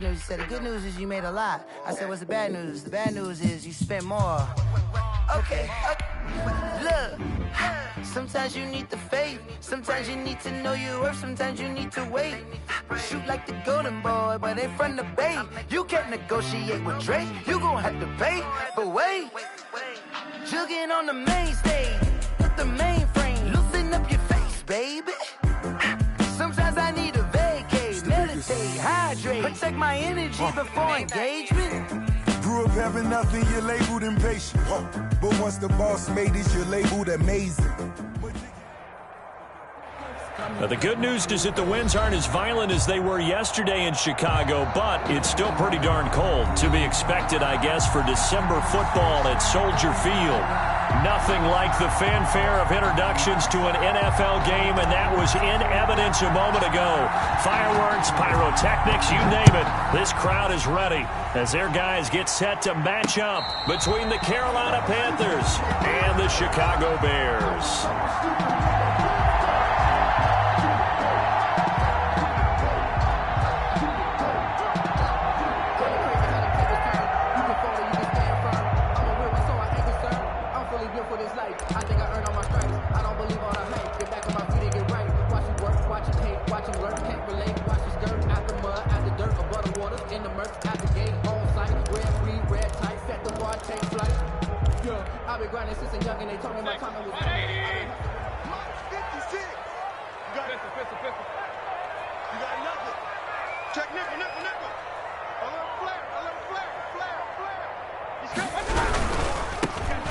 He said, the good news is you made a lot. I said, what's the bad news? The bad news is you spent more. Okay. Look, sometimes you need the faith. Sometimes you need to know your worth. Sometimes you need to wait. Shoot like the golden boy, but ain't from the bay. You can't negotiate with Drake. You gon' have to pay. But wait, jugging on the main stage. Put the mainframe. Loosen up your face, baby. Sometimes I need a vacate. Meditate, hydrate. Protect my energy before engagement. Grew up having nothing, you're labeled impatient. But once the boss made it, you're labeled amazing. Now, the good news is that the winds aren't as violent as they were yesterday in Chicago, but it's still pretty darn cold. To be expected, I guess, for December football at Soldier Field. Nothing like the fanfare of introductions to an NFL game, and that was in evidence a moment ago. Fireworks, pyrotechnics, you name it. This crowd is ready as their guys get set to match up between the Carolina Panthers and the Chicago Bears.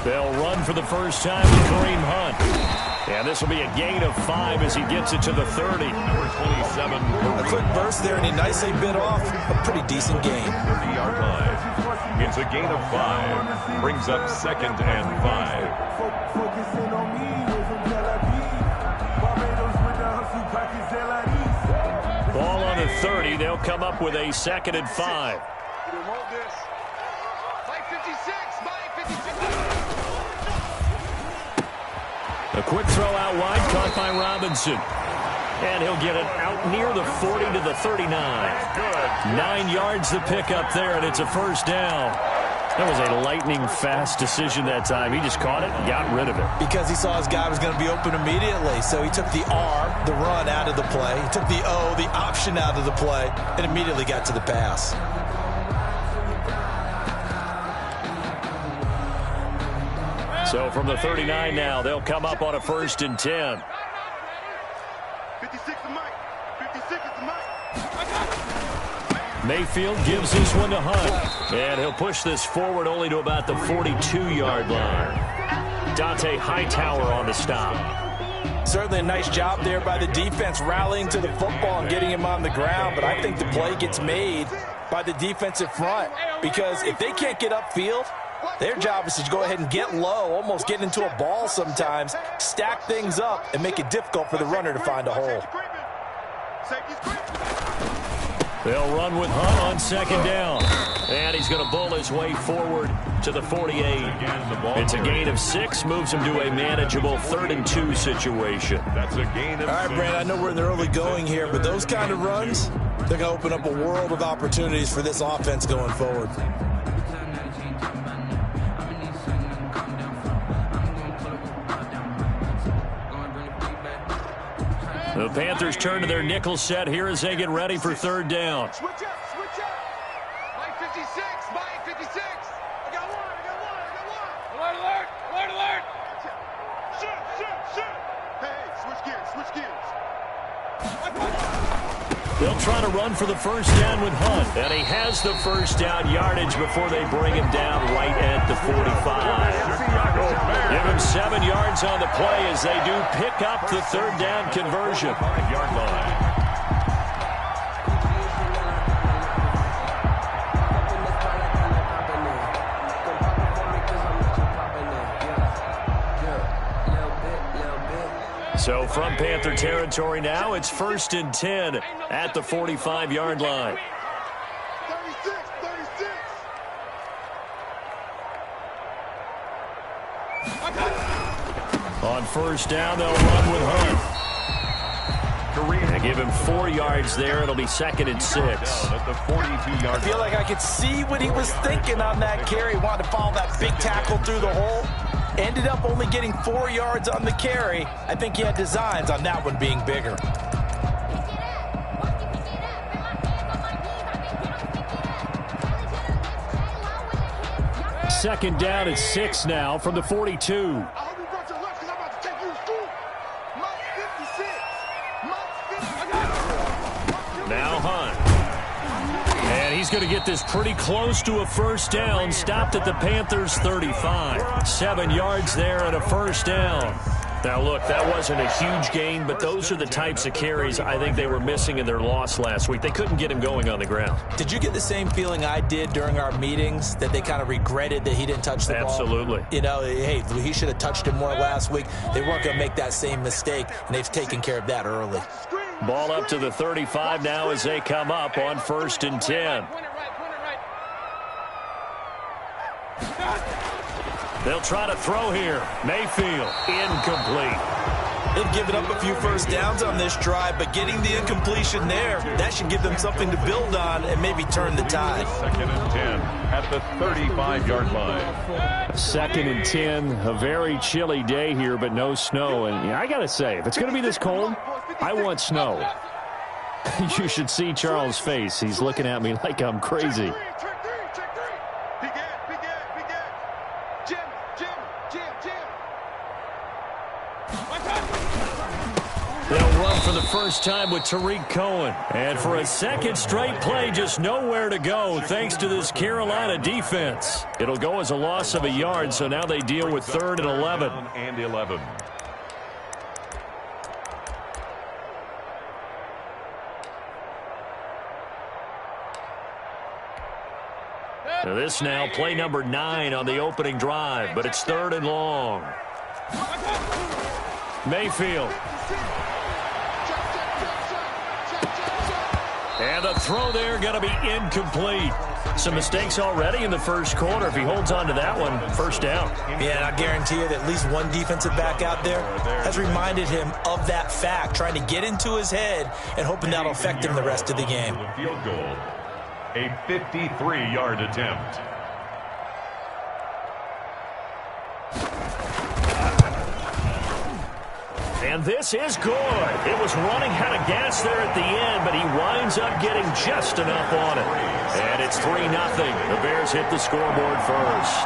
They'll run for the first time with Kareem Hunt. And this will be a gain of 5 as he gets it to the 30. Number 27. A quick burst there, and he nicely bit off a pretty decent gain. 30-yard line. It's a gain of 5. Brings up 2nd and 5. Ball on the 30. They'll come up with a 2nd and 5. A quick throw out wide, caught by Robinson. And he'll get it out near the 40 to the 39. 9 yards to pick up there, and it's a first down. That was a lightning-fast decision that time. He just caught it and got rid of it. Because he saw his guy was going to be open immediately, so he took the R, the run, out of the play. He took the O, the option, out of the play, and immediately got to the pass. So from the 39 now, they'll come up on a 1st and 10. 56 to Mike. 56 to Mike. Mayfield gives this one to Hunt. And he'll push this forward only to about the 42-yard line. Dante Hightower on the stop. Certainly a nice job there by the defense rallying to the football and getting him on the ground. But I think the play gets made by the defensive front. Because if they can't get upfield, their job is to go ahead and get low, almost get into a ball sometimes, stack things up, and make it difficult for the runner to find a hole. They'll run with Hunt on 2nd down. And he's going to bull his way forward to the 48. It's a gain of 6, moves him to a manageable 3rd and 2 situation. That's a gain of 6. All right, Brand, I know we're in the early going here, but those kind of runs, they're going to open up a world of opportunities for this offense going forward. The Panthers turn to their nickel set here as they get ready for 3rd down. Switch up. Mike 56. Mike 56. I got one. Alert. Shoot. Hey, switch gears. They'll try to run for the first down with Hunt. And he has the first down yardage before they bring him down right at the 45. Give him 7 yards on the play as they do pick up the 3rd down conversion. 5-yard line. So from Panther territory now, it's 1st and 10 at the 45-yard line. 36. On 1st down, they'll run with Hunt. They give him 4 yards there. It'll be 2nd and 6. At the 42-yard I feel like I could see what he was thinking on that carry. Wanted to follow that big tackle through the hole. Ended up only getting 4 yards on the carry. I think he had designs on that one being bigger. Second down at 6 now from the 42. Now Hunt. And he's going to get this pretty close to a first down. Stopped at the Panthers' 35. 7 yards there and a first down. Now, look, that wasn't a huge gain, but those are the types of carries I think they were missing in their loss last week. They couldn't get him going on the ground. Did you get the same feeling I did during our meetings, that they kind of regretted that he didn't touch the ball? Absolutely. You know, hey, he should have touched him more last week. They weren't going to make that same mistake, and they've taken care of that early. Ball up to the 35 now as they come up on 1st and 10. They'll try to throw here. Mayfield, incomplete. They've given up a few first downs on this drive, but getting the incompletion there, that should give them something to build on and maybe turn the tide. 2nd and 10 at the 35-yard line. 2nd and 10, a very chilly day here, but no snow. And I got to say, if it's going to be this cold, I want snow. You should see Charles' face. He's looking at me like I'm crazy. They'll run for the first time with Tariq Cohen. And for a second straight play, just nowhere to go thanks to this Carolina defense. It'll go as a loss of a yard, so now they deal with 3rd and 11. And 11. Now this now play number 9 on the opening drive, but it's 3rd and long. Mayfield. And the throw there going to be incomplete. Some mistakes already in the first quarter. If he holds on to that one, first down. Yeah, I guarantee you that at least one defensive back out there has reminded him of that fact, trying to get into his head and hoping that'll affect him the rest of the game. Field goal. A 53-yard attempt. And this is good. It was running out of gas there at the end, but he winds up getting just enough on it. And it's 3-0. The Bears hit the scoreboard first.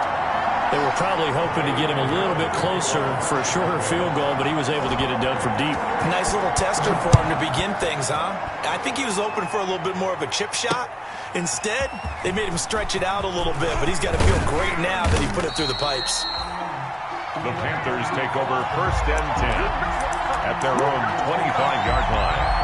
They were probably hoping to get him a little bit closer for a shorter field goal, but he was able to get it done from deep. Nice little tester for him to begin things, huh? I think he was open for a little bit more of a chip shot. Instead, they made him stretch it out a little bit, but he's got to feel great now that he put it through the pipes. The Panthers take over 1st and 10 at their own 25-yard line.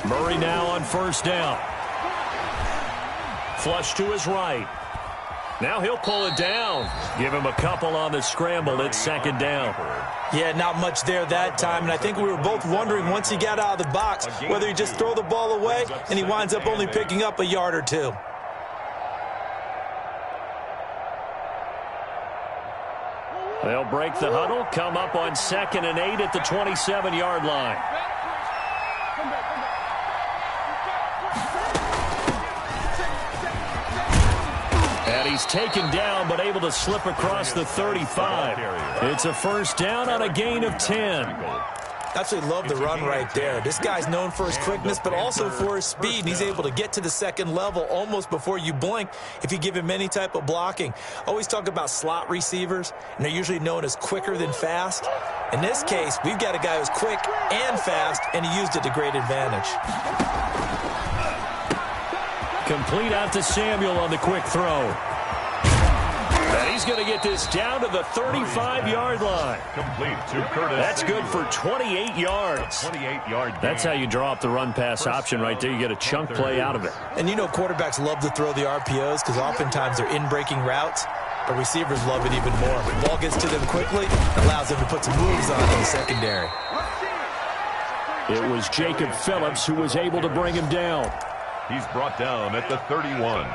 Murray now on first down. Flush to his right. Now he'll pull it down. Give him a couple on the scramble. It's 2nd down. Yeah, not much there that time, and I think we were both wondering once he got out of the box whether he just throw the ball away, and he winds up only picking up a yard or two. They'll break the huddle, come up on 2nd and 8 at the 27-yard line. And he's taken down, but able to slip across the 35. It's a first down on a gain of 10. Absolutely love the run right there. This guy's known for his quickness, but also for his speed. And he's able to get to the second level almost before you blink if you give him any type of blocking. Always talk about slot receivers, and they're usually known as quicker than fast. In this case, we've got a guy who's quick and fast, and he used it to great advantage. Complete out to Samuel on the quick throw. And he's going to get this down to the 35-yard line. Complete to Curtis. That's good for 28 yards. 28-yard gain. That's how you draw up the run-pass option right there. You get a chunk play out of it. And you know quarterbacks love to throw the RPOs because oftentimes they're in-breaking routes, but receivers love it even more. The ball gets to them quickly, allows them to put some moves on in the secondary. It was Jacob Phillips who was able to bring him down. He's brought down at the 31.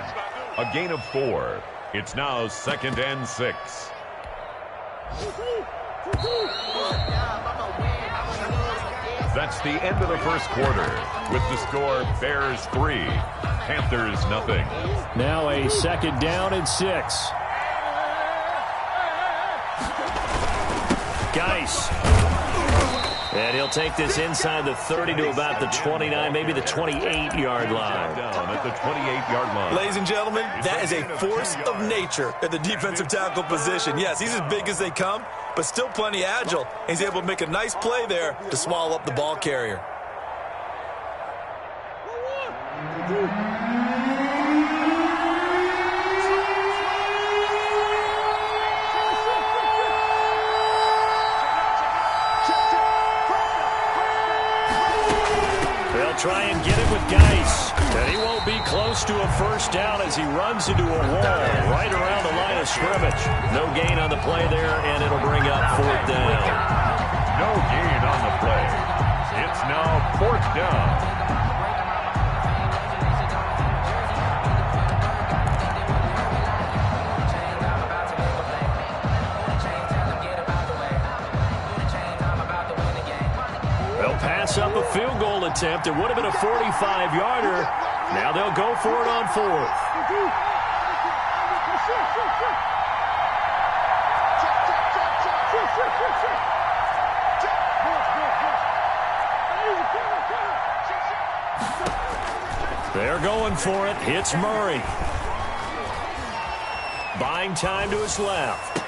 A gain of 4. It's now 2nd and 6. That's the end of the first quarter with the score Bears 3, Panthers nothing. Now a 2nd down and 6. Geis. And he'll take this inside the 30 to about the 29, maybe the 28-yard line. Down at the 28-yard line. Ladies and gentlemen, that is a force of nature at the defensive tackle position. Yes, he's as big as they come, but still plenty agile. He's able to make a nice play there to swallow up the ball carrier. Try and get it with Geis. And he won't be close to a first down as he runs into a wall right around the line of scrimmage. No gain on the play there, and it'll bring up 4th down. No gain on the play. It's now 4th down. Up a field goal attempt. It would have been a 45-yarder. Now they'll go for it on 4th. They're going for it. It's Murray. Buying time to his left.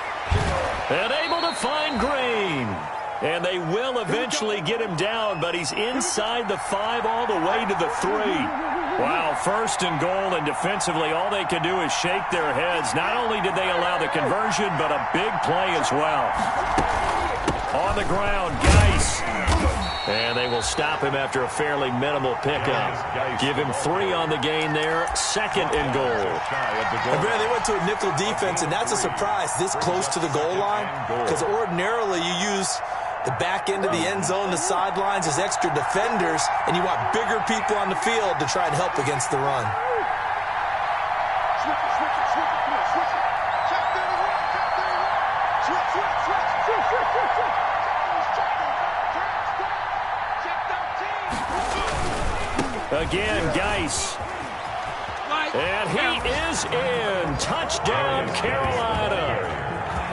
And able to find Green. And they will eventually get him down, but he's inside the 5 all the way to the 3. Wow, 1st and goal, and defensively all they can do is shake their heads. Not only did they allow the conversion, but a big play as well. On the ground, Geis. And they will stop him after a fairly minimal pickup. Give him 3 on the gain there, 2nd and goal. And Brad, they went to a nickel defense, and that's a surprise this close to the goal line, because ordinarily you use the back end of the end zone, the sidelines as extra defenders, and you want bigger people on the field to try and help against the run. Again, Geis. And he is in. Touchdown, Carolina.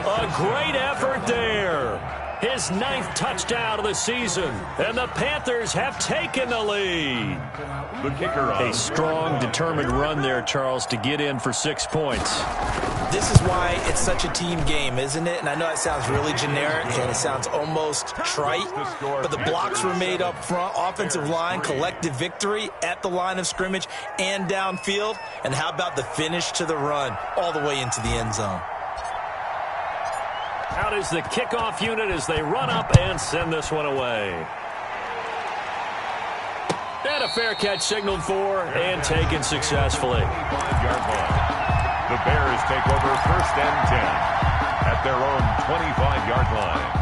A great effort there. His 9th touchdown of the season. And the Panthers have taken the lead. The kicker on. A strong, determined run there, Charles, to get in for 6 points. This is why it's such a team game, isn't it? And I know it sounds really generic and it sounds almost trite, but the blocks were made up front, offensive line, collective victory at the line of scrimmage and downfield. And how about the finish to the run all the way into the end zone? Out is the kickoff unit as they run up and send this one away. And a fair catch signaled for and taken successfully. 5-yard line. The Bears take over 1st and 10 at their own 25-yard line.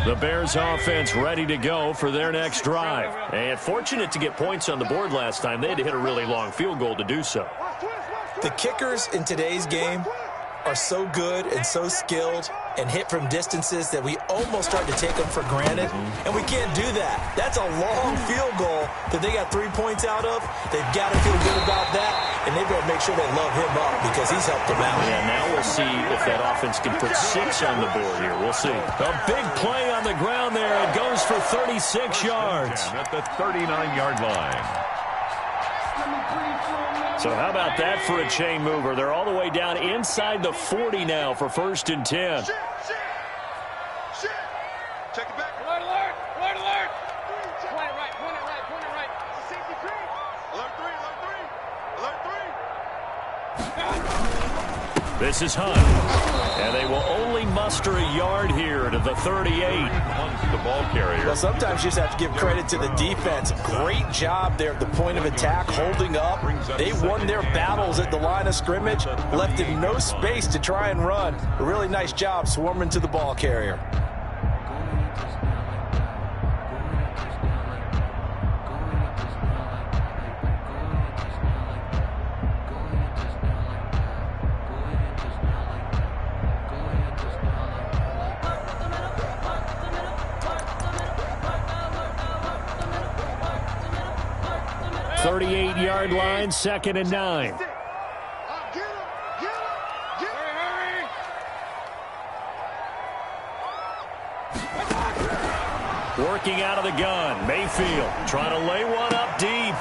The Bears offense ready to go for their next drive. And fortunate to get points on the board last time. They had to hit a really long field goal to do so. The kickers in today's game are so good and so skilled and hit from distances that we almost start to take them for granted, and we can't do that. That's a long field goal that they got 3 points out of. They've got to feel good about that, and they've got to make sure they love him up because he's helped them out. Yeah, now we'll see if that offense can put 6 on the board here. We'll see. A big play on the ground there. It goes for 36 yards. At the 39-yard line. So how about that for a chain mover? They're all the way down inside the 40 now for 1st and 10. Shit. Check it back. Alert, alert. Alert, alert. Point it right. It's a safety creep. Alert 3. This is Hunt. And they will only muster a yard here to the 38. Hunt's the ball carrier. Well, sometimes you just have to give credit to the defense. Great job there at the point of attack, holding up. They won their battles at the line of scrimmage, left him no space to try and run. A really nice job swarming to the ball carrier. Yard line, 2nd and 9. Working out of the gun, Mayfield trying to lay one up deep.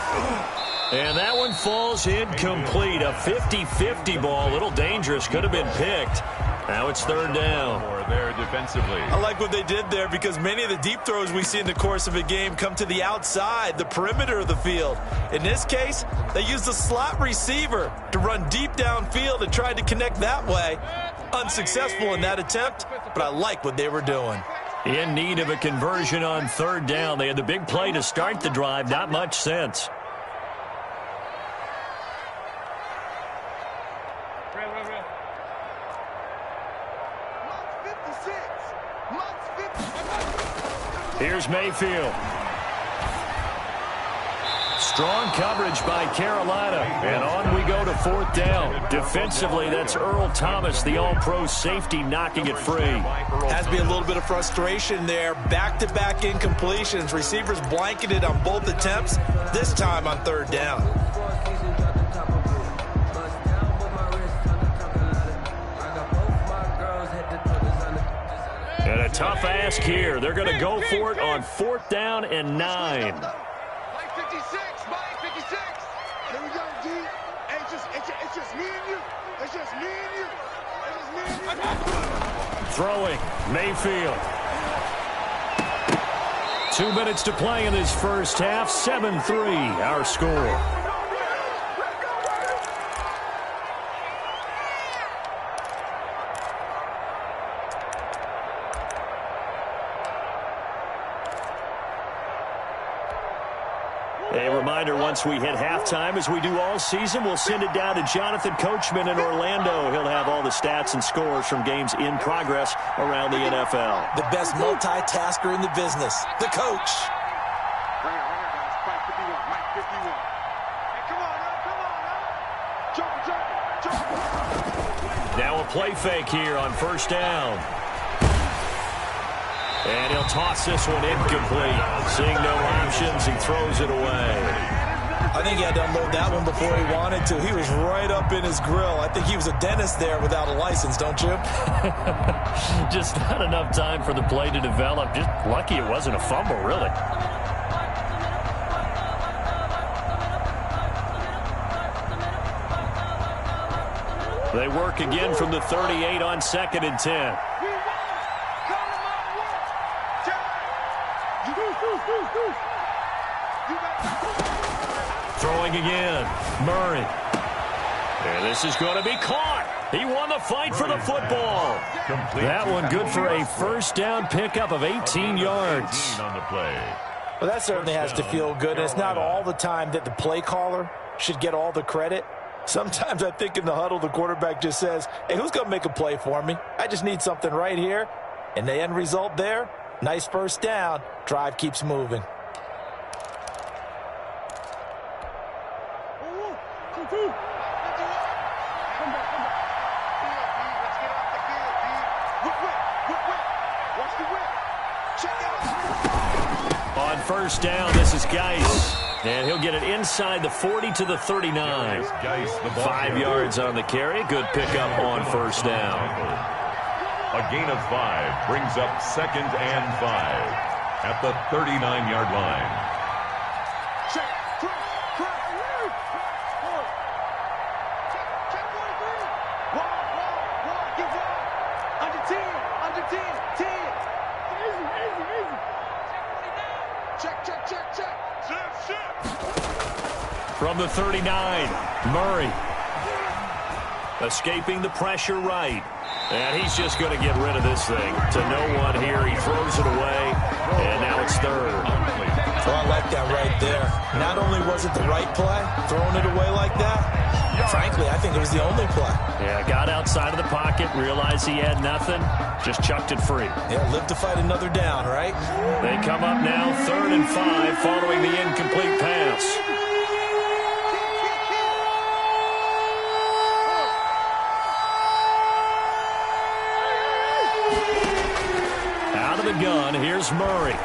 And that one falls incomplete. A 50-50 ball, a little dangerous, could have been picked. Now it's 3rd down. There defensively. I like what they did there because many of the deep throws we see in the course of a game come to the outside, the perimeter of the field. In this case, they used a slot receiver to run deep downfield and tried to connect that way. Unsuccessful in that attempt, but I like what they were doing. In need of a conversion on 3rd down. They had the big play to start the drive, not much sense. Here's Mayfield. Strong coverage by Carolina. And on we go to 4th down. Defensively, that's Earl Thomas, the all-pro safety, knocking it free. Has to be a little bit of frustration there. Back-to-back incompletions. Receivers blanketed on both attempts, this time on 3rd down. And a tough ask here. They're going to go for it on 4th down and 9. Mike 56. Here we go, D. Hey, it's just me and you. It's just me and you. Throwing, Mayfield. 2 minutes to play in this first half. 7-3, our score. A reminder, once we hit halftime, as we do all season, we'll send it down to Jonathan Coachman in Orlando. He'll have all the stats and scores from games in progress around the NFL. The best multitasker in the business, the coach. Right here, guys. Mike 51. Hey, come on now. Jump. Now a play fake here on 1st down. And he'll toss this one incomplete. Seeing no options, he throws it away. I think he had to unload that one before he wanted to. He was right up in his grill. I think he was a dentist there without a license, don't you? Just not enough time for the play to develop. Just lucky it wasn't a fumble, really. They work again from the 38 on 2nd and 10. Throwing again, Murray. And this is going to be caught. He won the fight for the football. That one good for a 1st down pickup of 18 yards. On the play. Well, that certainly has to feel good. And it's not all the time that the play caller should get all the credit. Sometimes I think in the huddle, the quarterback just says, hey, who's going to make a play for me? I just need something right here. And the end result there, nice 1st down. Drive keeps moving. On 1st down, this is Geis. And he'll get it inside the 40 to the 39. 5 yards on the carry. Good pickup on 1st down. A gain of 5 brings up 2nd and 5 at the 39-yard line. From the 39, Murray. Escaping the pressure right. And he's just going to get rid of this thing to no one here. He throws it away, and now it's third. Well, I like that right there. Not only was it the right play, throwing it away like that, frankly, I think it was the only play. Yeah, got outside of the pocket, realized he had nothing, just chucked it free. Yeah, live to fight another down, right? They come up now 3rd and 5 following the incomplete pass. Out of the gun, here's Murray.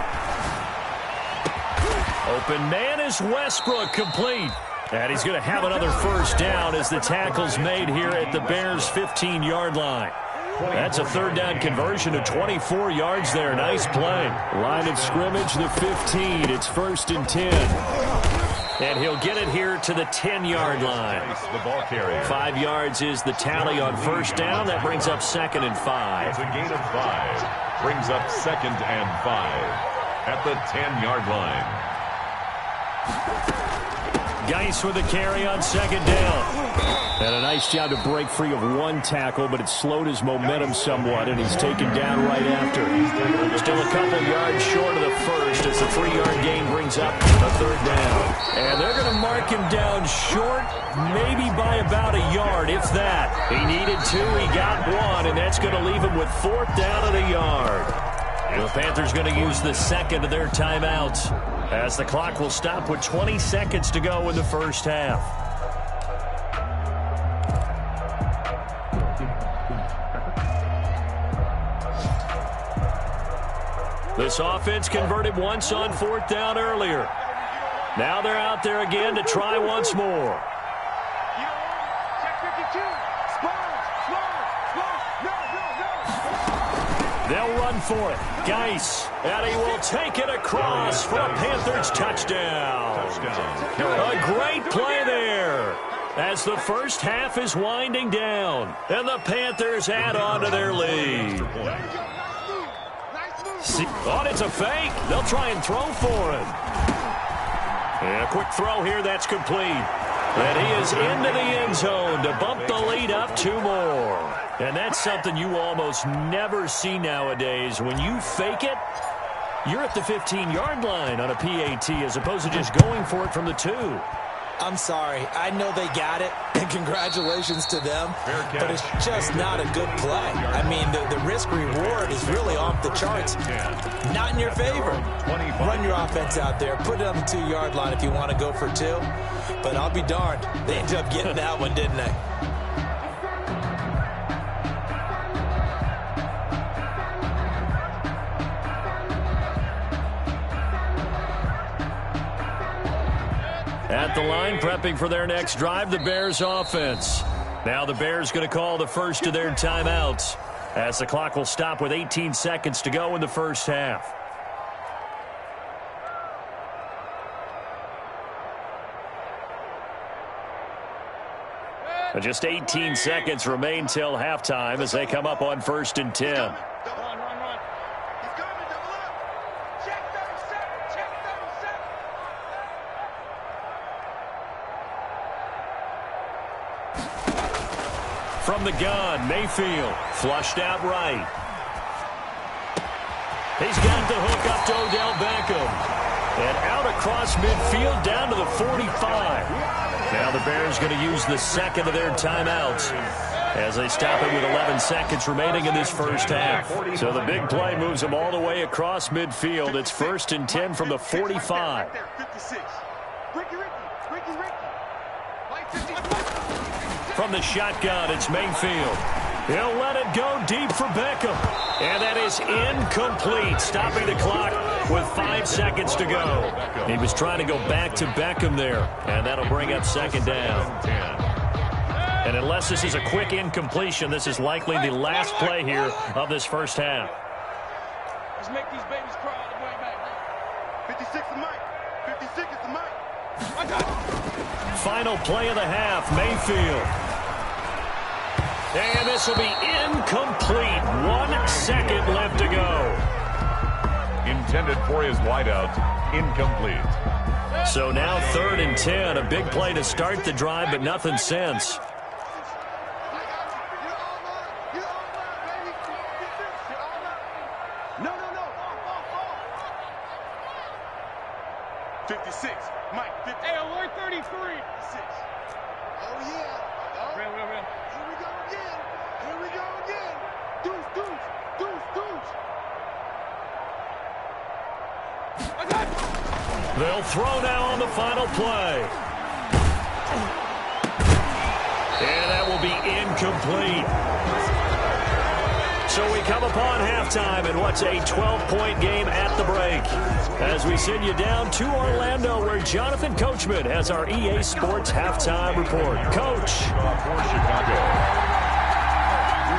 Open man is Westbrook, complete. And he's going to have another first down as the tackle's made here at the Bears' 15-yard line. That's a 3rd down conversion of 24 yards there. Nice play. Line of scrimmage, the 15. It's 1st and 10. And he'll get it here to the 10-yard line. The ball carrier. 5 yards is the tally on first down. That brings up 2nd and 5. It's a gain of 5. Brings up 2nd and 5 at the 10-yard line. Geis with the carry on 2nd down. And a nice job to break free of one tackle, but it slowed his momentum somewhat, and he's taken down right after. Still a couple yards short of the first as the 3-yard gain brings up a 3rd down. And they're going to mark him down short, maybe by about a yard, if that. He needed 2, he got 1, and that's going to leave him with 4th down of the yard. The Panthers going to use the 2nd of their timeouts, as the clock will stop with 20 seconds to go in the first half. This offense converted once on 4th down earlier. Now they're out there again to try once more. They'll run for it. Geis, and he will take it across for a Panthers touchdown. A great play there as the first half is winding down, and the Panthers add on to their lead. Oh, it's a fake. They'll try and throw for him. And a quick throw here, that's complete. And he is into the end zone to bump the lead up 2 more. And that's something you almost never see nowadays. When you fake it, you're at the 15-yard line on a PAT as opposed to just going for it from the 2. I'm sorry. I know they got it, and congratulations to them, but it's just not a good play. I mean, the risk-reward is really off the charts. Not in your favor. Run your offense out there. Put it on the 2-yard line if you want to go for 2. But I'll be darned. They ended up getting that one, didn't they? At the line, prepping for their next drive, the Bears offense. Now the Bears going to call the first of their timeouts, as the clock will stop with 18 seconds to go in the first half. Just 18 seconds remain till halftime as they come up on 1st and 10. From the gun, Mayfield, flushed out right. He's got the hook up to Odell Beckham. And out across midfield down to the 45. Now the Bears going to use the 2nd of their timeouts as they stop it with 11 seconds remaining in this first half. So the big play moves them all the way across midfield. It's 1st and 10 from the 45. From the shotgun, it's Mayfield. He'll let it go deep for Beckham. And that is incomplete, stopping the clock with 5 seconds to go. He was trying to go back to Beckham there, and that'll bring up 2nd down. And unless this is a quick incompletion, this is likely the last play here of this first half. Let's make these babies cry all the way back. 56 is Mike. 56 is the Mike. I got it. Final play of the half, Mayfield. And this will be incomplete. 1 second left to go. Intended for his wideout. incomplete. So now 3rd and 10. A big play to start the drive, but nothing since. No. 56. Mike, 50. Hey, alert 33. 6. Oh, yeah. Oh. Real. Here we go again. Deuce. They'll throw now on the final play. And that will be incomplete. So we come upon halftime in what's a 12-point game at the break. As we send you down to Orlando, where Jonathan Coachman has our EA Sports halftime report. Coach. For Chicago.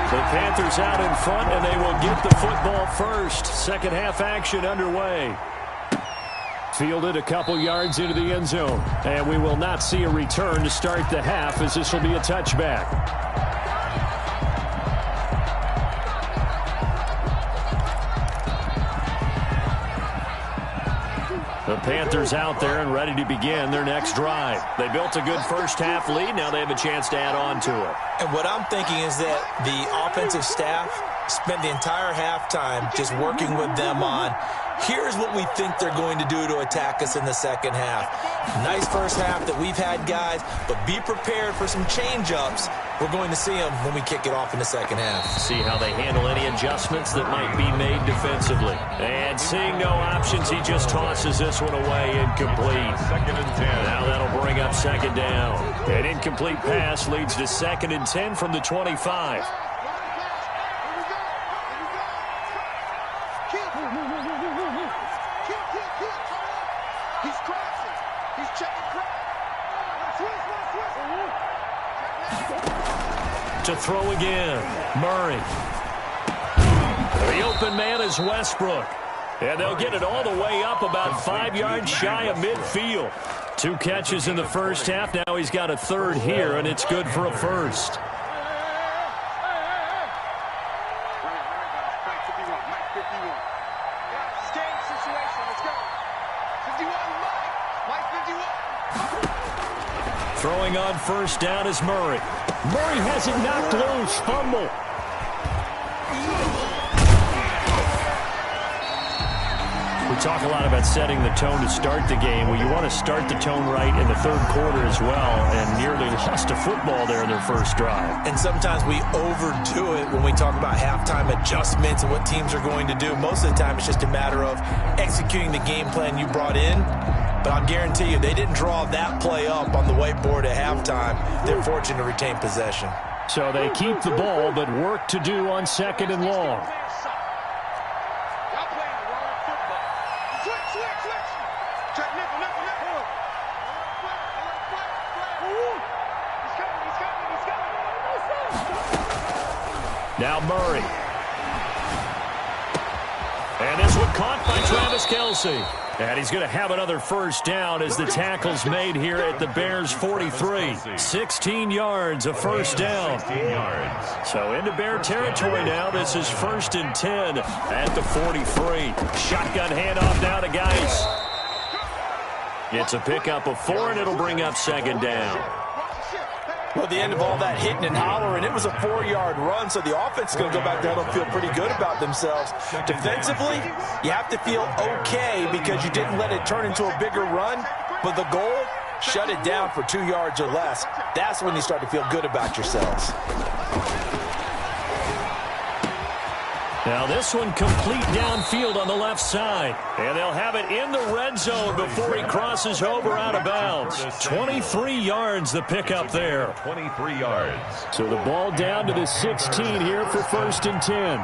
The Panthers out in front, and they will get the football first. Second half action underway. Fielded a couple yards into the end zone. And we will not see a return to start the half, as this will be a touchback. The Panthers out there and ready to begin their next drive. They built a good first half lead. Now they have a chance to add on to it. And what I'm thinking is that the offensive staff spent the entire halftime just working with them on, here's what we think they're going to do to attack us in the second half. Nice first half that we've had, guys, but be prepared for some change-ups. We're going to see them when we kick it off in the second half. See how they handle any adjustments that might be made defensively. And seeing no options, he just tosses this one away, incomplete. 2nd and 10. Now that'll bring up 2nd down. An incomplete pass leads to 2nd and 10 from the 25. He's crossing. He's checking cross. To throw again, Murray. The open man is Westbrook. And they'll get it all the way up about 5 yards shy of midfield. 2 catches in the first half. Now he's got a 3rd here, and it's good for a first. Throwing on first down is Murray. Murray has it knocked loose. Fumble. We talk a lot about setting the tone to start the game. Well, you want to start the tone right in the 3rd quarter as well, and nearly lost a football there in their first drive. And sometimes we overdo it when we talk about halftime adjustments and what teams are going to do. Most of the time, it's just a matter of executing the game plan you brought in. But I'll guarantee you, they didn't draw that play up on the whiteboard at halftime. They're fortunate to retain possession. So they keep the ball, but work to do on 2nd and long. Now Murray. And this one caught by Travis Kelce. And he's going to have another first down as the tackle's made here at the Bears' 43. 16 yards, a first down. 16 yards. So into Bear territory now. This is 1st and 10 at the 43. Shotgun handoff now to Geis. It's a pickup of 4, and it'll bring up 2nd down. Well, at the end of all that hitting and hollering, it was a 4-yard run, so the offense is going to go back down and feel pretty good about themselves. Defensively, you have to feel okay because you didn't let it turn into a bigger run, but the goal, shut it down for 2 yards or less. That's when you start to feel good about yourselves. Now this one complete downfield on the left side. And they'll have it in the red zone before he crosses over out of bounds. 23 yards the pickup there. 23 yards. So the ball down to the 16 here for 1st and 10.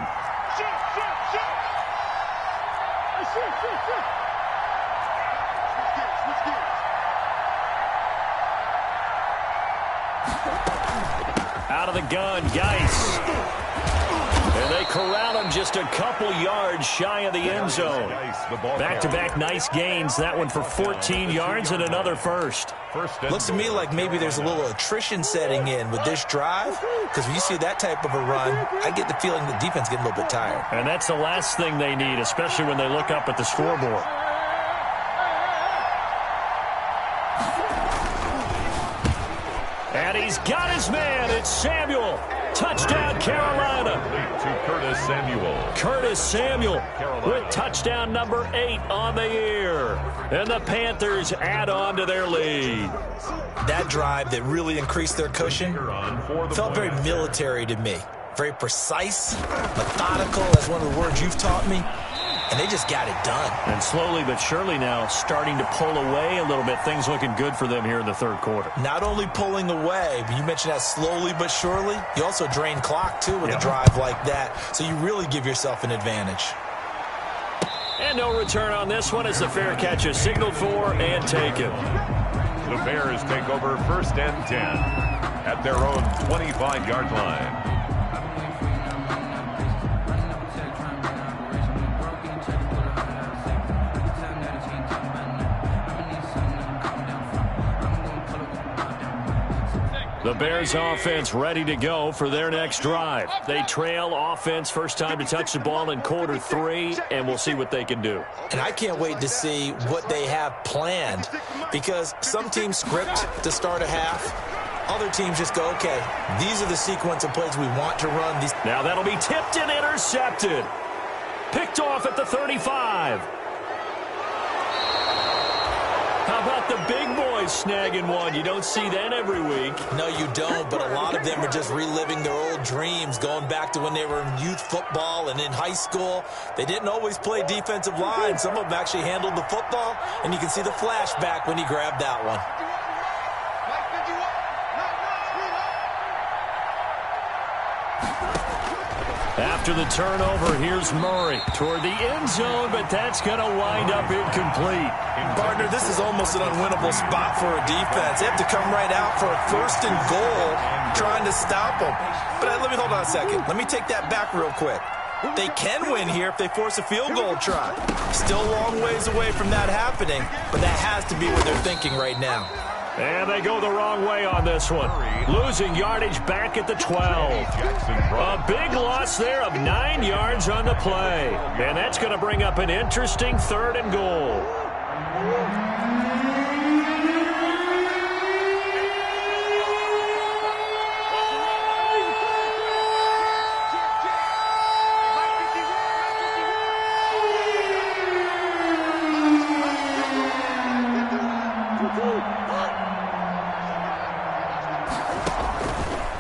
Out of the gun, Geis. And they corral him just a couple yards shy of the end zone. Back-to-back nice gains. That one for 14 yards and another first. Looks to me like maybe there's a little attrition setting in with this drive, because when you see that type of a run, I get the feeling the defense getting a little bit tired. And that's the last thing they need, especially when they look up at the scoreboard. And he's got his man. It's Samuel. Touchdown, Carolina. To Curtis Samuel. Curtis Samuel with touchdown number 8 on the year. And the Panthers add on to their lead. That drive that really increased their cushion felt very military to me. Very precise, methodical, that's one of the words you've taught me. And they just got it done. And slowly but surely now starting to pull away a little bit. Things looking good for them here in the third quarter. Not only pulling away, but you mentioned that slowly but surely. You also drain clock, too, with a drive like that. So you really give yourself an advantage. And no return on this one as the fair catch is signaled for and taken. The Bears take over 1st and 10 at their own 25-yard line. The Bears offense ready to go for their next drive. They trail offense first time to touch the ball in quarter 3, and we'll see what they can do. And I can't wait to see what they have planned, because some teams script to start a half. Other teams just go, okay, these are the sequence of plays we want to run. Now that'll be tipped and intercepted. Picked off at the 35. How about the big boys snagging one? You don't see that every week. No, you don't, but a lot of them are just reliving their old dreams, going back to when they were in youth football and in high school. They didn't always play defensive line. Some of them actually handled the football, and you can see the flashback when he grabbed that one. After the turnover, here's Murray toward the end zone, but that's going to wind up incomplete. Partner, this is almost an unwinnable spot for a defense. They have to come right out for a 1st and goal, trying to stop them. But let me hold on a second. Let me take that back real quick. They can win here if they force a field goal try. Still a long ways away from that happening, but that has to be what they're thinking right now. And they go the wrong way on this one. Losing yardage back at the 12. A big loss there of 9 yards on the play. And that's going to bring up an interesting 3rd and goal.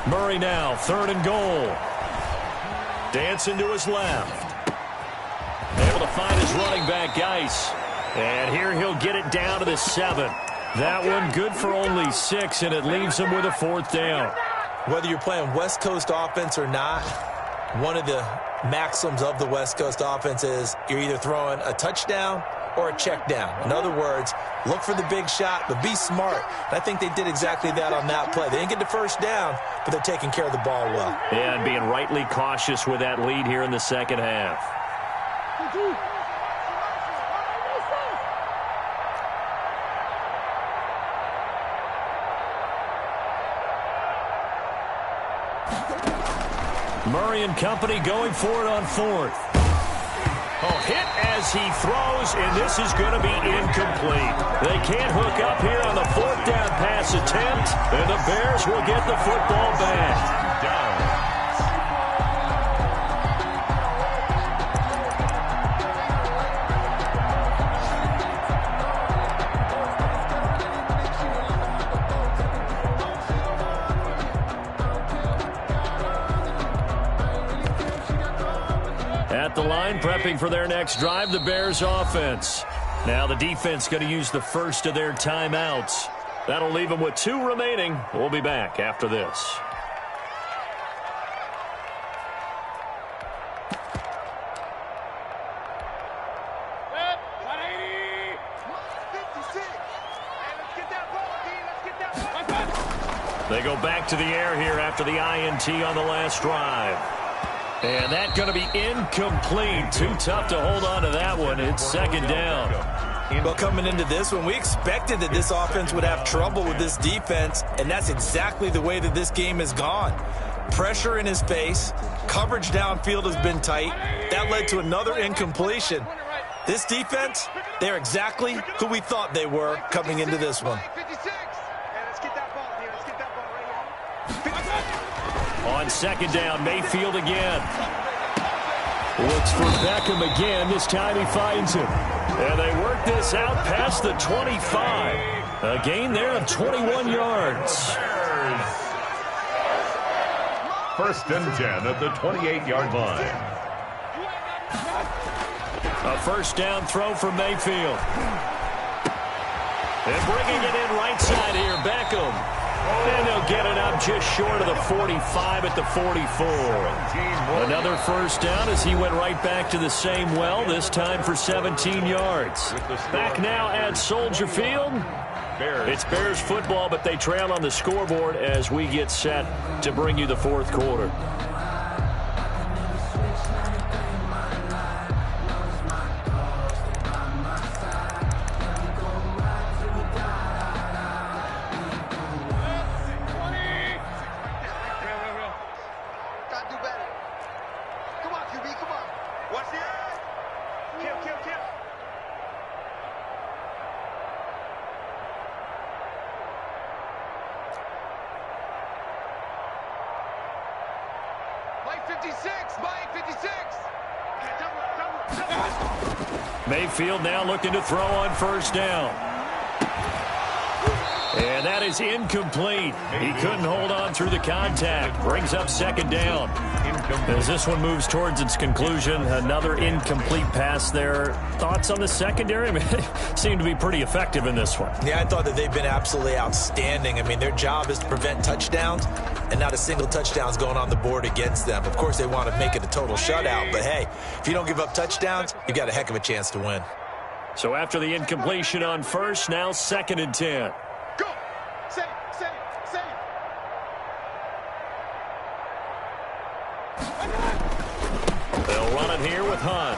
Murray now, 3rd and goal. Dancing to his left. Able to find his running back, Geis. And here he'll get it down to the 7. That one good for only 6, and it leaves him with a 4th down. Whether you're playing West Coast offense or not, one of the maxims of the West Coast offense is you're either throwing a touchdown or a check down. In other words, look for the big shot, but be smart. And I think they did exactly that on that play. They didn't get the 1st down, but they're taking care of the ball well. And being rightly cautious with that lead here in the second half. Murray and company going for it on 4th. Oh, hit as he throws, and this is going to be incomplete. They can't hook up here on the 4th down pass attempt, and the Bears will get the football back. Down. At the line, prepping for their next drive, the Bears offense. Now the defense going to use the first of their timeouts. That'll leave them with 2 remaining. We'll be back after this. They go back to the air here after the INT on the last drive. And that's going to be incomplete. Too tough to hold on to that one. It's 2nd down. Well, coming into this one, we expected that this offense would have trouble with this defense, and that's exactly the way that this game has gone. Pressure in his face. Coverage downfield has been tight. That led to another incompletion. This defense, they're exactly who we thought they were coming into this one. On second down, Mayfield again. Looks for Beckham again. This time he finds him. And they work this out past the 25. A gain there of 21 yards. First and 10 at the 28-yard line. A first down throw for Mayfield. And bringing it in right side here, Beckham. And they'll get it up just short of the 45 at the 44. Another first down as he went right back to the same well, this time for 17 yards. Back now at Soldier Field. It's Bears football, but they trail on the scoreboard as we get set to bring you the fourth quarter. Mayfield now looking to throw on first down. And that is incomplete. He couldn't hold on through the contact. Brings up second down. As this one moves towards its conclusion, another incomplete pass there. Thoughts on the secondary? I mean, they seem to be pretty effective in this one. Yeah, I thought that they've been absolutely outstanding. I mean, their job is to prevent touchdowns, and not a single touchdown's going on the board against them. Of course, they want to make it a total shutout, but hey, if you don't give up touchdowns, you've got a heck of a chance to win. So after the incompletion on first, now second and 10. They'll run it here with Hunt.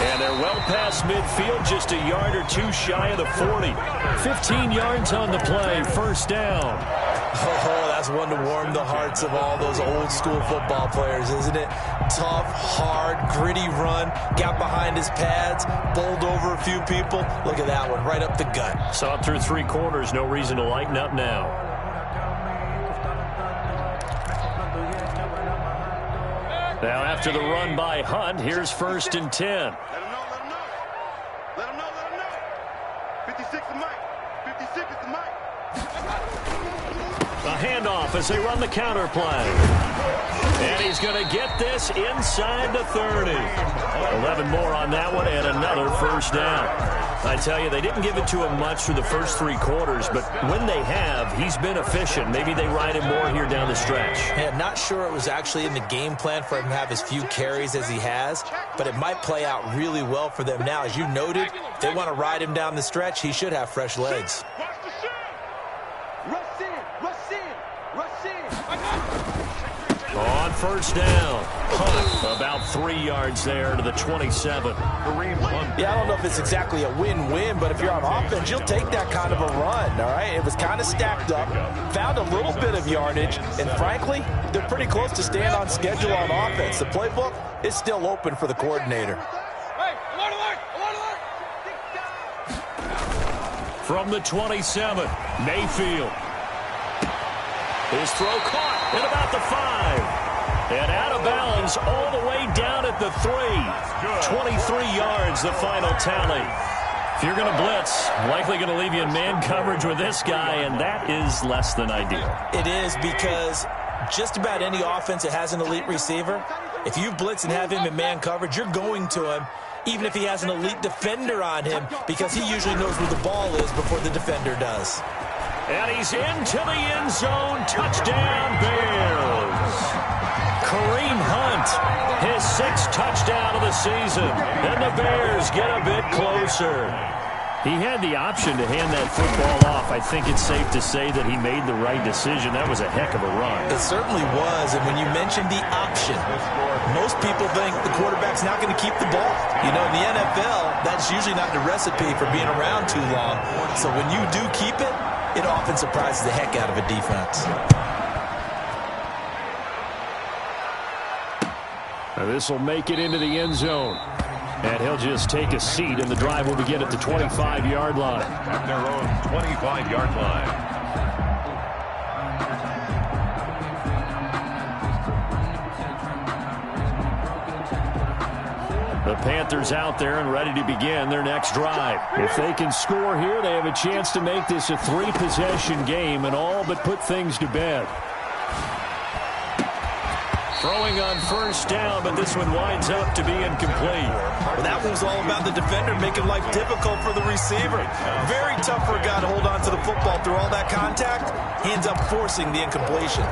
And they're well past midfield, just a yard or two shy of the 40. 15 yards on the play, first down. Oh, that's one to warm the hearts of all those old-school football players, isn't it? Tough, hard, gritty run, got behind his pads, bowled over a few people. Look at that one, right up the gut. Saw it through three quarters, no reason to lighten up now. Now after the run by Hunt, here's first and 10. Let him know. 56 is Mike. 56 is the Mike. A handoff as they run the counter play. And he's going to get this inside the 30. 11 more on that one and another first down. I tell you, they didn't give it to him much through the first three quarters, but when they have, he's been efficient. Maybe they ride him more here down the stretch. Hey, I'm not sure it was actually in the game plan for him to have as few carries as he has, but it might play out really well for them now. As you noted, if they want to ride him down the stretch, he should have fresh legs. On first down, Hunt about 3 yards there to the 27. Yeah, I don't know if it's exactly a win-win, but if you're on offense, you'll take that kind of a run, all right? It was kind of stacked up, found a little bit of yardage, and frankly, they're pretty close to staying on schedule on offense. The playbook is still open for the coordinator. From the 27, Mayfield. His throw caught at about the 5. And out of bounds all the way down at the 3. 23 yards, the final tally. If you're going to blitz, likely going to leave you in man coverage with this guy, and that is less than ideal. It is, because just about any offense that has an elite receiver, if you blitz and have him in man coverage, you're going to him, even if he has an elite defender on him, because he usually knows where the ball is before the defender does. And he's into the end zone. Touchdown, Bears. Kareem Hunt, his 6th touchdown of the season. And the Bears get a bit closer. He had the option to hand that football off. I think it's safe to say that he made the right decision. That was a heck of a run. It certainly was. And when you mentioned the option, most people think the quarterback's not going to keep the ball. You know, in the NFL, that's usually not the recipe for being around too long. So when you do keep it, it often surprises the heck out of a defense. Now this will make it into the end zone. And he'll just take a seat, and the drive will begin at the 25-yard line. At their own 25-yard line. The Panthers out there and ready to begin their next drive. If they can score here, they have a chance to make this a 3-possession game and all but put things to bed. Throwing on first down, but this one winds up to be incomplete. Well, that one's all about the defender making life difficult for the receiver. Very tough for a guy to hold on to the football through all that contact. He ends up forcing the incompletion.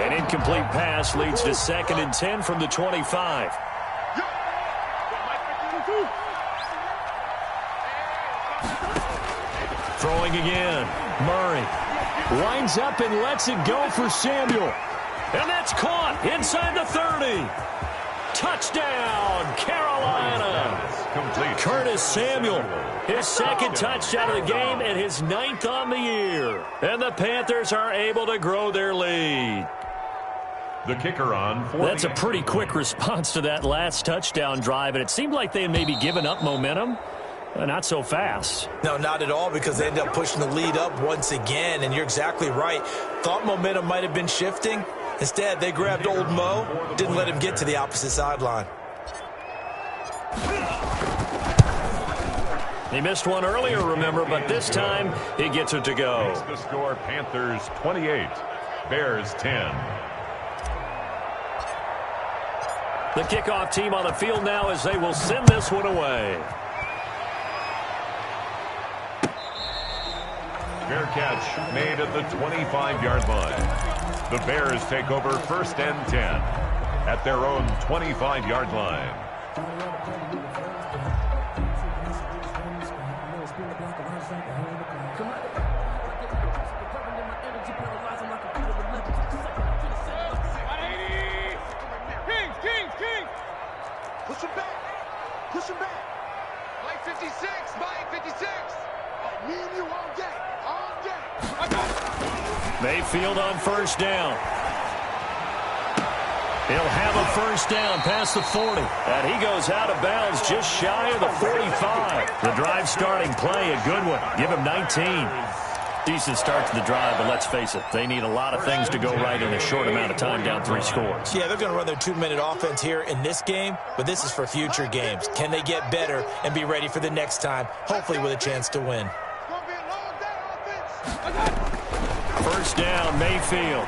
An incomplete pass leads to 2nd and 10 from the 25. Throwing again. Murray winds up and lets it go for Samuel. And that's caught inside the 30. Touchdown, Carolina. Curtis Samuel, his 2nd touchdown of the game and his 9th on the year. And the Panthers are able to grow their lead. The kicker on. That's a pretty quick response to that last touchdown drive, and it seemed like they had maybe given up momentum. Not so fast. No, not at all, because they end up pushing the lead up once again, and you're exactly right. Thought momentum might have been shifting. Instead, they grabbed old Mo, didn't let him get to the opposite sideline. He missed one earlier, remember, but this time he gets it to go. Makes the score Panthers 28, Bears 10. The kickoff team on the field now as they will send this one away. Fair catch made at the 25-yard line. The Bears take over 1st and 10 at their own 25-yard line. Kings! Push him back. Mike 56, Mike 56. Me and you all day. Mayfield on first down. He'll have a first down past the 40. And he goes out of bounds just shy of the 45. The drive starting play, a good one. Give him 19. Decent start to the drive, but let's face it, they need a lot of things to go right in a short amount of time, down 3 scores. Yeah, they're going to run their 2-minute offense here in this game, but this is for future games. Can they get better and be ready for the next time, hopefully with a chance to win? First down, Mayfield.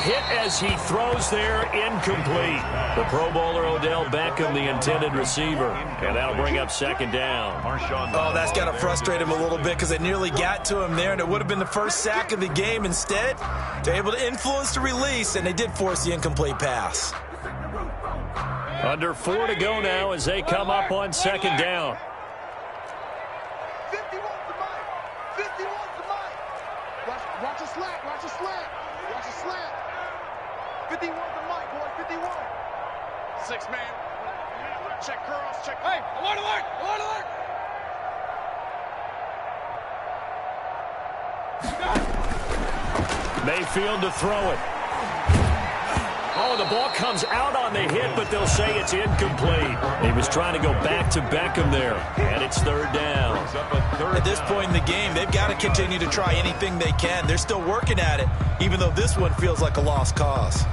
Hit as he throws there, incomplete. The Pro Bowler Odell Beckham, the intended receiver. And that'll bring up 2nd down. Oh, that's got to frustrate him a little bit because they nearly got to him there, and it would have been the first sack of the game. Instead, they're able to influence the release, and they did force the incomplete pass. Under 4 to go now as they come up on 2nd down. 51 to Mike. 51 to Mike. Watch a slant. Watch a slant. 51 to Mike, boy. 51. 6 man. Check curls. Check. Hey, alert. Mayfield to throw it. Oh, the ball comes out on the hit, but they'll say it's incomplete. He was trying to go back to Beckham there, and it's 3rd down. At this point in the game, they've got to continue to try anything they can. They're still working at it, even though this one feels like a lost cause.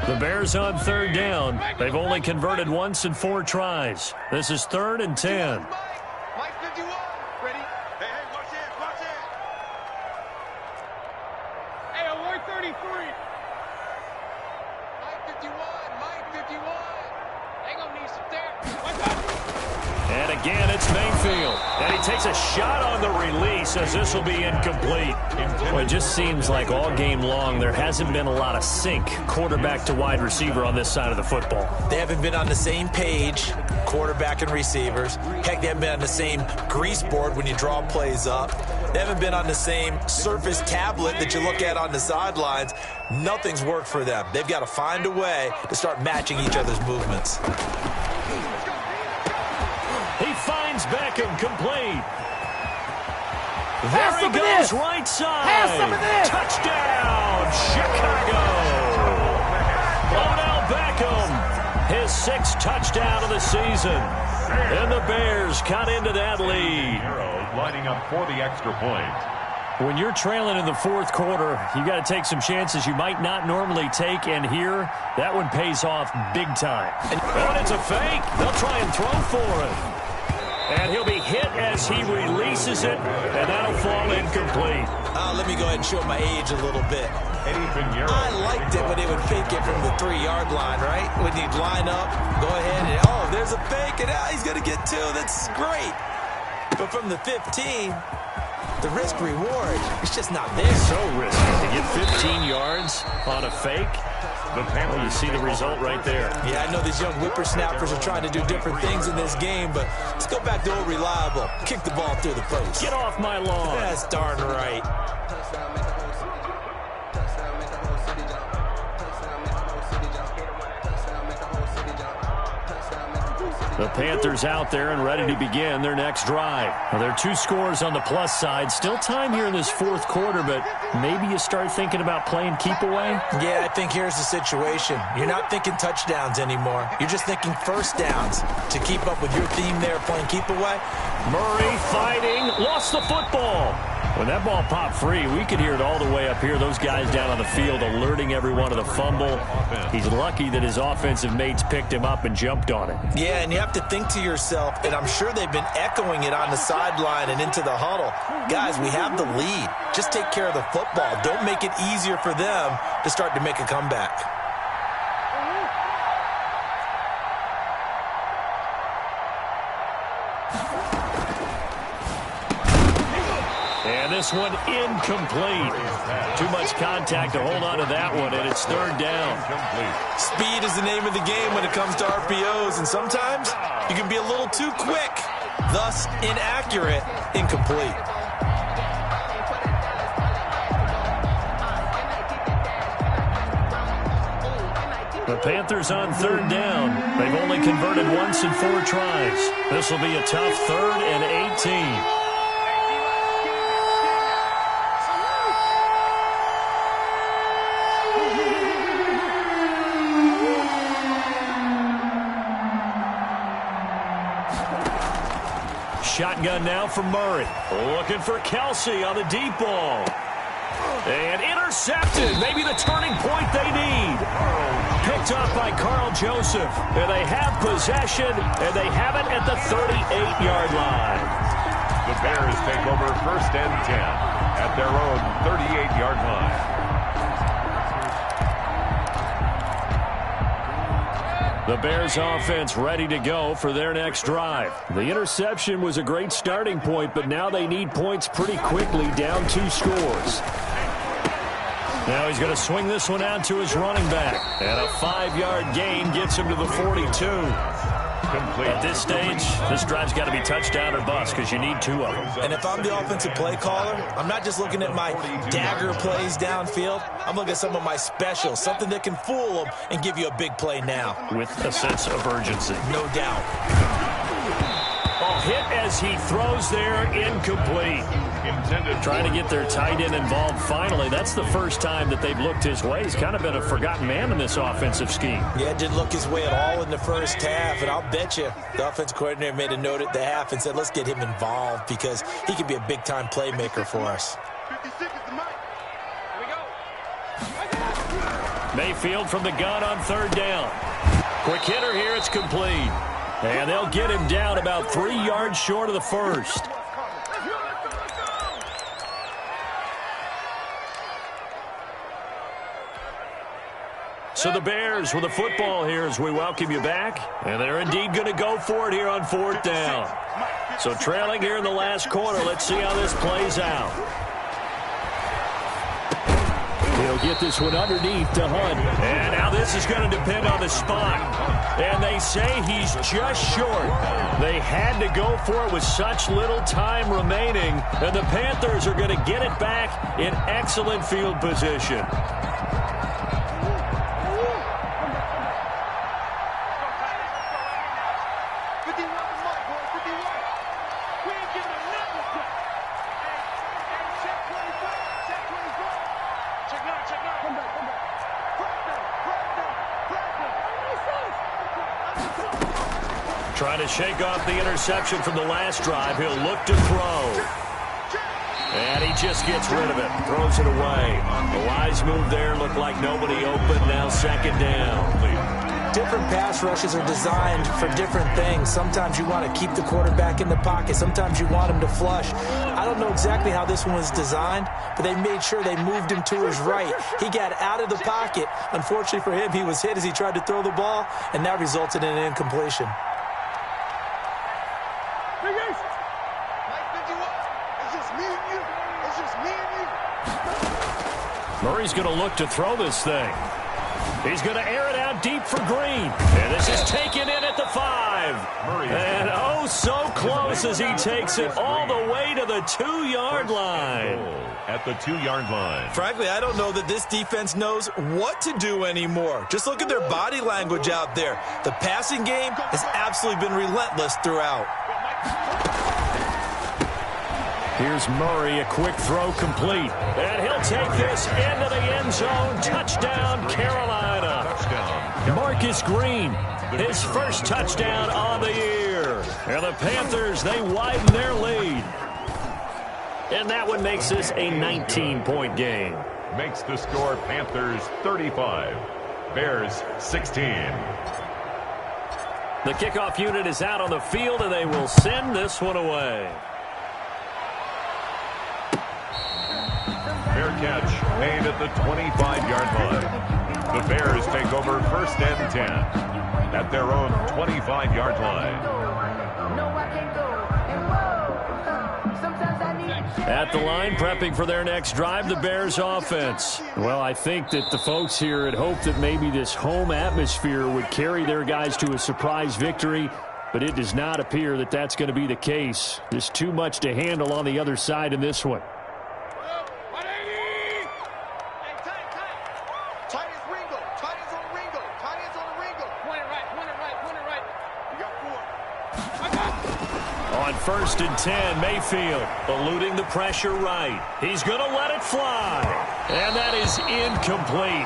The Bears on 3rd down. They've only converted once in 4 tries. This is 3rd and 10. Mike 51. Ready? Hey, watch it. Hey, avoid 33. Mike 51. They gonna need some therapy. And again, it's Mayfield. And he takes a shot on the release as this will be incomplete. Well, it just seems like all game long there hasn't been a lot of sync quarterback to wide receiver on this side of the football. They haven't been on the same page, quarterback and receivers. Heck, they haven't been on the same grease board when you draw plays up. They haven't been on the same Surface tablet that you look at on the sidelines. Nothing's worked for them. They've got to find a way to start matching each other's movements. He finds Beckham complete. There he goes, right side. Touchdown, Chicago. Odell Beckham, his 6th touchdown of the season. And the Bears cut into that lead. Lining up for the extra point. When you're trailing in the fourth quarter, you got to take some chances you might not normally take, and here, that one pays off big time. And it's a fake. They'll try and throw for it. And he'll be hit as he releases it, and that'll fall incomplete. Let me go ahead and show my age a little bit. I liked it when they would fake it from the 3-yard line, right? When he'd line up, go ahead, and oh, there's a fake, and he's going to get 2. That's great. But from the 15, the risk-reward, it's just not there. So risky to get 15 yards on a fake. Well, you see the result right there. Yeah, I know these young whippersnappers are trying to do different things in this game, but let's go back to old reliable. Kick the ball through the post. Get off my lawn. That's darn right. The Panthers out there and ready to begin their next drive. Well, there are 2 scores on the plus side. Still time here in this fourth quarter, but maybe you start thinking about playing keep away? Yeah, I think here's the situation. You're not thinking touchdowns anymore. You're just thinking first downs to keep up with your theme there, playing keep away. Murray fighting, lost the football. When that ball popped free, we could hear it all the way up here. Those guys down on the field alerting everyone of the fumble. He's lucky that his offensive mates picked him up and jumped on it. Yeah, and you have to think to yourself, and I'm sure they've been echoing it on the sideline and into the huddle. Guys, we have the lead. Just take care of the football. Don't make it easier for them to start to make a comeback. And this one incomplete. Too much contact to hold on to that one, and it's third down. Speed is the name of the game when it comes to RPOs, and sometimes you can be a little too quick, thus inaccurate, incomplete. The Panthers on third down. They've only converted once in 4 tries. This will be a tough 3rd and 18. Shotgun now for Murray. Looking for Kelsey on the deep ball. And intercepted. Maybe the turning point they need. Picked up by Carl Joseph. And they have possession, and they have it at the 38-yard line. The Bears take over 1st and 10 at their own 38-yard line. The Bears offense ready to go for their next drive. The interception was a great starting point, but now they need points pretty quickly, down 2 scores. Now he's going to swing this one out to his running back. And a 5-yard gain gets him to the 42. Complete. At this stage, this drive's got to be touchdown or bust because you need 2 of them. And if I'm the offensive play caller, I'm not just looking at my dagger plays downfield. I'm looking at some of my specials, something that can fool them and give you a big play now. With a sense of urgency. No doubt. Oh, hit as he throws there, incomplete. Trying to get their tight end involved finally. That's the first time that they've looked his way. He's kind of been a forgotten man in this offensive scheme. Yeah, it didn't look his way at all in the first half, and I'll bet you the offensive coordinator made a note at the half and said, let's get him involved because he can be a big-time playmaker for us. 56 is the mic. Here we go. Mayfield from the gun on third down. Quick hitter here, it's complete. And they'll get him down about 3 yards short of the first. So the Bears with the football here as we welcome you back. And they're indeed going to go for it here on 4th down. So trailing here in the last quarter. Let's see how this plays out. He'll get this one underneath to Hunt. And now this is going to depend on the spot. And they say he's just short. They had to go for it with such little time remaining. And the Panthers are going to get it back in excellent field position. Trying to shake off the interception from the last drive. He'll look to throw. And he just gets rid of it, throws it away. The wise move there, looked like nobody open, now second down. Different pass rushes are designed for different things. Sometimes you want to keep the quarterback in the pocket. Sometimes you want him to flush. I don't know exactly how this one was designed, but they made sure they moved him to his right. He got out of the pocket. Unfortunately for him, he was hit as he tried to throw the ball, and that resulted in an incompletion. Murray's going to look to throw this thing. He's going to air it out deep for Green. And this is taken in at the 5. And oh, so close as he takes it all the way to the 2-yard line. At the 2-yard line. Frankly, I don't know that this defense knows what to do anymore. Just look at their body language out there. The passing game has absolutely been relentless throughout. Here's Murray, a quick throw complete. And he'll take this into the end zone. Touchdown, Carolina. Touchdown. Marcus Green, his first touchdown on the year. And the Panthers, they widen their lead. And that one makes this a 19-point game. Makes the score Panthers 35, Bears 16. The kickoff unit is out on the field, and they will send this one away. Fair catch made at the 25-yard line. The Bears take over first and 10 at their own 25-yard line. At the line, prepping for their next drive, the Bears offense. Well, I think that the folks here had hoped that maybe this home atmosphere would carry their guys to a surprise victory, but it does not appear that that's going to be the case. There's too much to handle on the other side in this one. First and 10, Mayfield eluding the pressure right. He's going to let it fly. And that is incomplete.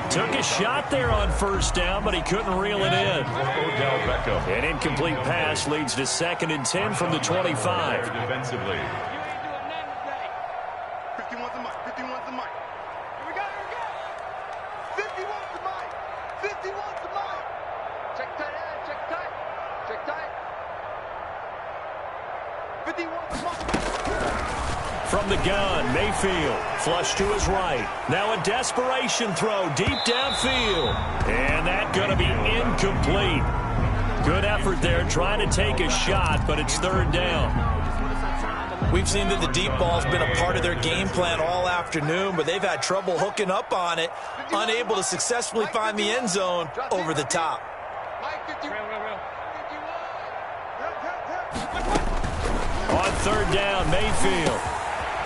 Took a shot there on first down, but he couldn't reel it in. An incomplete pass leads to second and 10 from the 25. Defensively. 51's the mic. 51's the mic. Here we go. 51's the mic. 51's the mic. Check tight. Check tight. Check tight. From the gun, Mayfield, flush to his right. Now a desperation throw deep downfield. And that's going to be incomplete. Good effort there trying to take a shot, but it's third down. We've seen that the deep ball's been a part of their game plan all afternoon, but they've had trouble hooking up on it, unable to successfully find the end zone over the top. On third down, Mayfield.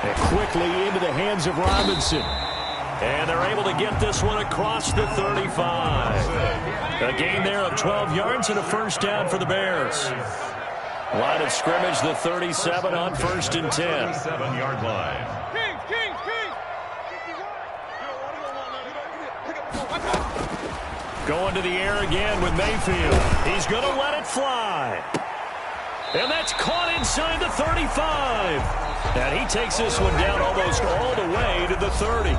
And quickly into the hands of Robinson. And they're able to get this one across the 35. A gain there of 12 yards and a first down for the Bears. Line of scrimmage, the 37 on first and 10. 7-yard line. Going to the air again with Mayfield. He's going to let it fly. And that's caught inside the 35. And he takes this one down almost all the way to the 30.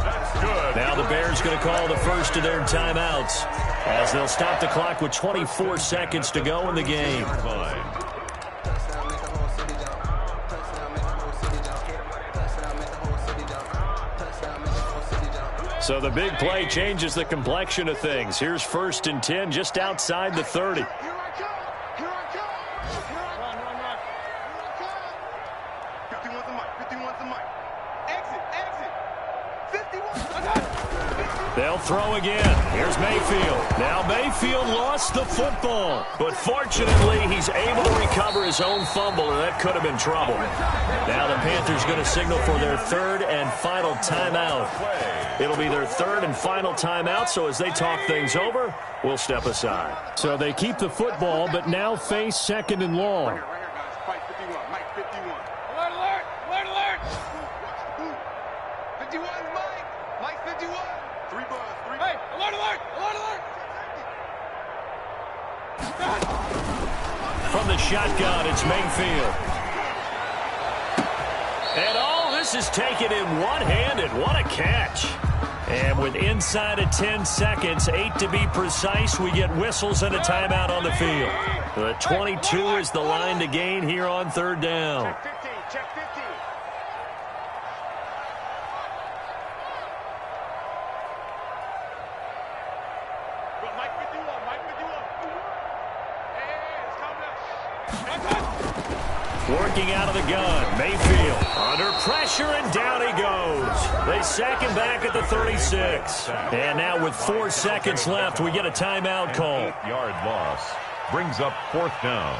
Now the Bears going to call the first of their timeouts as they'll stop the clock with 24 seconds to go in the game. So the big play changes the complexion of things. Here's first and 10 just outside the 30. They'll throw again. Here's Mayfield. Now Mayfield lost the football, but fortunately he's able to recover his own fumble, and that could have been trouble. Now the Panthers going to signal for their third and final timeout. It'll be their third and final timeout, so as they talk things over, we'll step aside. So they keep the football, but now face second and long. From the shotgun, it's Mayfield. And oh, this This is taken in one-handed. What a catch. And with inside of 10 seconds, 8 to be precise, we get whistles and a timeout on the field. The 22 is the line to gain here on third down. Check 50. Mike 51. Hey, it's coming up. Working out of the gun, Mayfield under pressure, and down he goes. They sack him back at the 36. And now with 4 seconds left, we get a timeout call. An 8-yard loss brings up fourth down.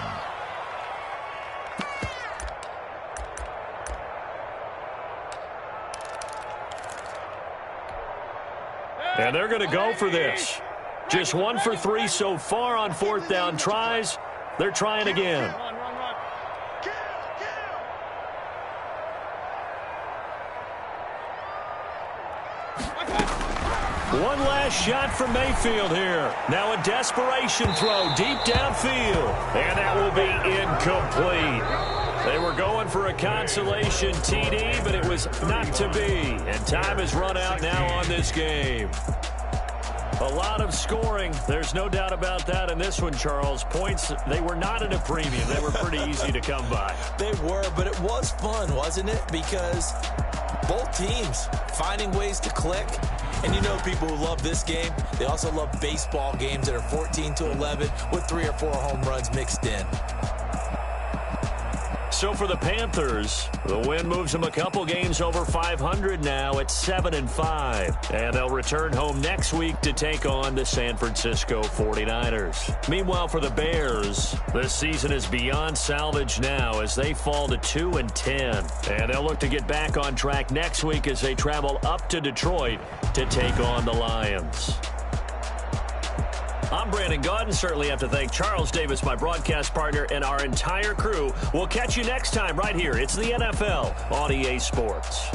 And they're going to go for this. Just 1 for 3 so far on fourth down tries. They're trying again. Run. One last shot from Mayfield here. Now a desperation throw deep downfield. And that will be incomplete. They were going for a consolation TD, but it was not to be. And time has run out now on this game. A lot of scoring. There's no doubt about that in this one, Charles. Points, they were not at a premium. They were pretty easy to come by. They were, but it was fun, wasn't it? Because both teams finding ways to click. And you know people who love this game, they also love baseball games that are 14-11 with 3 or 4 home runs mixed in. So for the Panthers, the win moves them a couple games over 500 now at 7-5. And they'll return home next week to take on the San Francisco 49ers. Meanwhile, for the Bears, this season is beyond salvage now as they fall to 2-10. And they'll look to get back on track next week as they travel up to Detroit to take on the Lions. I'm Brandon Gaudin. Certainly have to thank Charles Davis, my broadcast partner, and our entire crew. We'll catch you next time right here. It's the NFL on EA Sports.